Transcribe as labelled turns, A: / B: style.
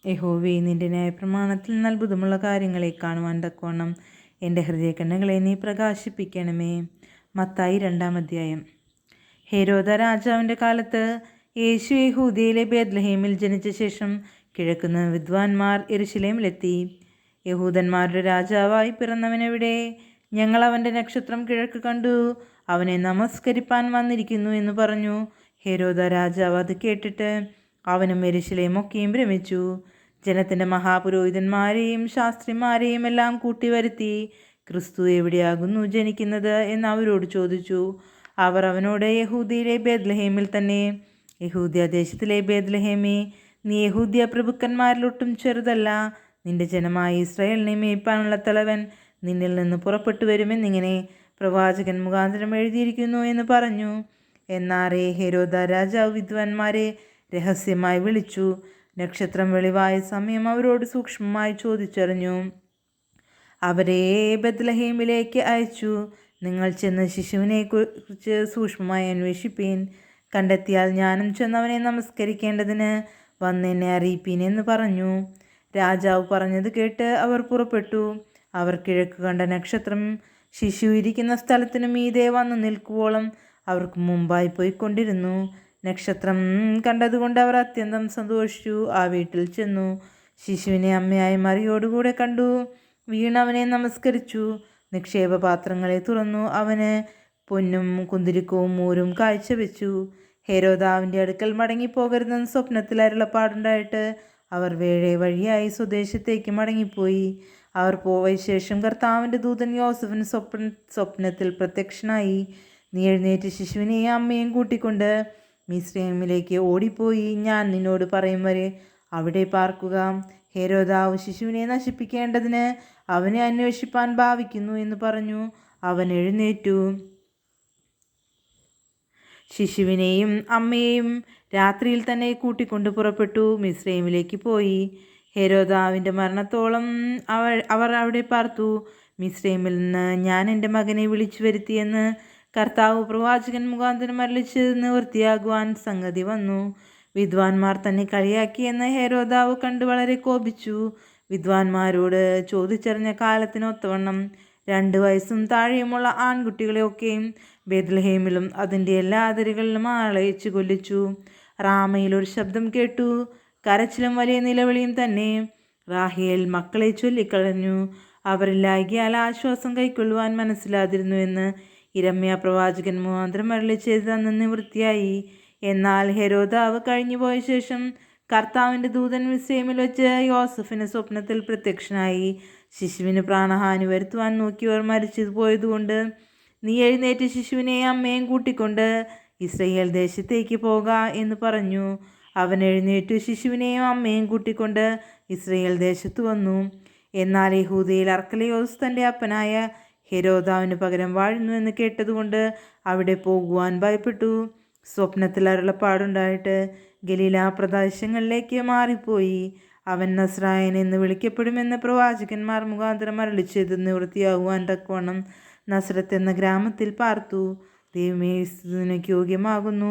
A: യഹോവേ, നിന്റെ ന്യായപ്രമാണത്തിൽ നിന്ന് അത്ഭുതമുള്ള കാര്യങ്ങളെ കാണുവാൻ തക്കവണ്ണം എൻ്റെ ഹൃദയകണ്ണുകളെ നീ പ്രകാശിപ്പിക്കണമേ. മത്തായി 2-ാം അധ്യായം. ഹെരോദ രാജാവിൻ്റെ കാലത്ത് യേശു യഹൂദയിലെ ബേത്ലഹേമിൽ ജനിച്ച ശേഷം കിഴക്കുനിന്ന് വിദ്വാൻമാർ യെരുശലേമിലെത്തി. യഹൂദന്മാരുടെ രാജാവായി പിറന്നവനെവിടെ? ഞങ്ങൾ അവൻ്റെ നക്ഷത്രം കിഴക്ക് കണ്ടു, അവനെ നമസ്കരിപ്പാൻ വന്നിരിക്കുന്നു എന്ന് പറഞ്ഞു. ഹെരോദ രാജാവ് അത് കേട്ടിട്ട് അവനും യെരുശലേമൊക്കെയും ഭ്രമിച്ചു. ജനത്തിൻ്റെ മഹാപുരോഹിതന്മാരെയും ശാസ്ത്രിമാരെയും എല്ലാം കൂട്ടി വരുത്തി, ക്രിസ്തു എവിടെയാകുന്നു ജനിക്കുന്നത് എന്ന് അവരോട് ചോദിച്ചു. അവർ അവനോട്, യഹൂദിയിലെ ബേത്ലഹേമിൽ തന്നെ. യഹൂദ്യ ദേശത്തിലെ ബേത്ലഹേമേ, നീ യഹൂദ്യ പ്രഭുക്കന്മാരിലൊട്ടും ചെറുതല്ല. നിന്റെ ജനമായ ഇസ്രായേലിനെ മേയ്പ്പാനുള്ള തലവൻ നിന്നിൽ നിന്ന് പുറപ്പെട്ടു വരുമെന്നിങ്ങനെ പ്രവാചകൻ മുഖാന്തരം എഴുതിയിരിക്കുന്നു എന്ന് പറഞ്ഞു. എന്നാറേ ഹെരോദ രാജാവ് വിദ്വാൻമാരെ രഹസ്യമായി വിളിച്ചു. നക്ഷത്രം വെളിവായ സമയം അവരോട് സൂക്ഷ്മമായി ചോദിച്ചറിഞ്ഞു. അവരെ ബേത്ലഹേമിലേക്ക് അയച്ചു. നിങ്ങൾ ചെന്ന് ശിശുവിനെ കുറിച്ച് സൂക്ഷ്മമായി അന്വേഷിപ്പീൻ. കണ്ടെത്തിയാൽ ഞാനും ചെന്നവനെ നമസ്കരിക്കേണ്ടതിന് വന്നെന്നെ അറിയിപ്പീൻ എന്ന് പറഞ്ഞു. രാജാവ് പറഞ്ഞത് കേട്ട് അവർ പുറപ്പെട്ടു. അവർ കിഴക്ക് കണ്ട നക്ഷത്രം ശിശു ഇരിക്കുന്ന സ്ഥലത്തിനു മീതെ വന്നു നിൽക്കുവോളം അവർക്ക് മുമ്പായി പോയിക്കൊണ്ടിരുന്നു. നക്ഷത്രം കണ്ടതുകൊണ്ട് അവർ അത്യന്തം സന്തോഷിച്ചു. ആ വീട്ടിൽ ചെന്നു ശിശുവിനെ അമ്മയായ മറിയോടുകൂടെ കണ്ടു. വീണവനെ നമസ്കരിച്ചു. നിക്ഷേപപാത്രങ്ങളെ തുറന്നു അവന് പൊന്നും കുന്തിരിക്കവും മൂരും കാഴ്ചവെച്ചു. ഹെരോദാവിൻ്റെ അടുക്കൽ മടങ്ങിപ്പോകരുതെന്ന് സ്വപ്നത്തിൽ അരുളപ്പാടുണ്ടായിട്ട് അവർ വേഴെ വഴിയായി സ്വദേശത്തേക്ക് മടങ്ങിപ്പോയി. അവർ പോയ ശേഷം കർത്താവിൻ്റെ ദൂതൻ യോസഫിന് സ്വപ്നത്തിൽ പ്രത്യക്ഷനായി. നീ എഴുന്നേറ്റ് ശിശുവിനെയും അമ്മയും കൂട്ടിക്കൊണ്ട് മിസ്രയീമിലേക്ക് ഓടിപ്പോയി ഞാൻ നിന്നോട് പറയും വരെ അവിടെ പാർക്കുക. ഹെരോദാവ് ശിശുവിനെ നശിപ്പിക്കേണ്ടതിന് അവനെ അന്വേഷിപ്പാൻ ഭാവിക്കുന്നു എന്ന് പറഞ്ഞു. അവൻ എഴുന്നേറ്റു ശിശുവിനെയും അമ്മയെയും രാത്രിയിൽ തന്നെ കൂട്ടിക്കൊണ്ട് പുറപ്പെട്ടു മിസ്രയീമിലേക്ക് പോയി. ഹെരോദാവിൻ്റെ മരണത്തോളം അവർ അവിടെ പാർത്തു. മിസ്രയീമിൽ നിന്ന് ഞാൻ എൻ്റെ മകനെ വിളിച്ചു വരുത്തിയെന്ന് കർത്താവ് പ്രവാചകൻ മുഖാന്തരം അരുളിച്ചത് നിവൃത്തിയാകുവാൻ സംഗതി വന്നു. വിദ്വാൻമാർ തന്നെ കളിയാക്കിയെന്ന് ഹെരോദാവ് കണ്ട് വളരെ കോപിച്ചു. വിദ്വാൻമാരോട് ചോദിച്ചറിഞ്ഞ കാലത്തിനൊത്തവണ്ണം 2 വയസ്സും താഴെയുമുള്ള ആൺകുട്ടികളെയൊക്കെയും ബേത്ലഹേമിലും അതിൻ്റെ എല്ലാ അതിരുകളിലും ആളയച്ചു കൊല്ലിച്ചു. റാമയിൽ ഒരു ശബ്ദം കേട്ടു, കരച്ചിലും വലിയ നിലവിളിയും തന്നെ. റാഹേൽ മക്കളെ ചൊല്ലിക്കളഞ്ഞു. അവരില്ലായ്കയാൽ ആശ്വാസം കൈക്കൊള്ളുവാൻ മനസ്സിലാതിരുന്നു എന്ന് യിരെമ്യാ പ്രവാചകൻ മുഖാന്തരം അരുളിച്ചത് അന്ന് നിവൃത്തിയായി. എന്നാൽ ഹെരോദാവ് കഴിഞ്ഞുപോയ ശേഷം കർത്താവിൻ്റെ ദൂതൻ മിസ്രയീമിൽ വെച്ച് യോസഫിന് സ്വപ്നത്തിൽ പ്രത്യക്ഷനായി. ശിശുവിന് പ്രാണഹാനി വരുത്തുവാൻ നോക്കിയവർ മരിച്ചു പോയതുകൊണ്ട് നീ എഴുന്നേറ്റ് ശിശുവിനെയും അമ്മയും കൂട്ടിക്കൊണ്ട് ഇസ്രായേൽ ദേശത്തേക്ക് പോക എന്ന് പറഞ്ഞു. അവൻ എഴുന്നേറ്റു ശിശുവിനെയും അമ്മയും കൂട്ടിക്കൊണ്ട് ഇസ്രായേൽ ദേശത്ത് വന്നു. എന്നാൽ യഹൂദയിൽ അർക്കലയോസ് തൻ്റെ അപ്പനായ ഹെരോദാവിന് പകരം വാഴുന്നു എന്ന് കേട്ടതുകൊണ്ട് അവിടെ പോകുവാൻ ഭയപ്പെട്ടു. സ്വപ്നത്തിൽ അരുളപ്പാടുണ്ടായിട്ട് ഗലീല പ്രദേശങ്ങളിലേക്ക് മാറിപ്പോയി. അവൻ നസ്രായൻ എന്ന് വിളിക്കപ്പെടുമെന്ന് പ്രവാചകന്മാർ മുഖാന്തരം അരുളിച്ചത് നിവൃത്തിയാകുവാൻ തക്കവണ്ണം നസ്രത്ത് എന്ന ഗ്രാമത്തിൽ പാർത്തു. ദൈവമേ, സ്തുതിക്ക് യോഗ്യമാകുന്നു.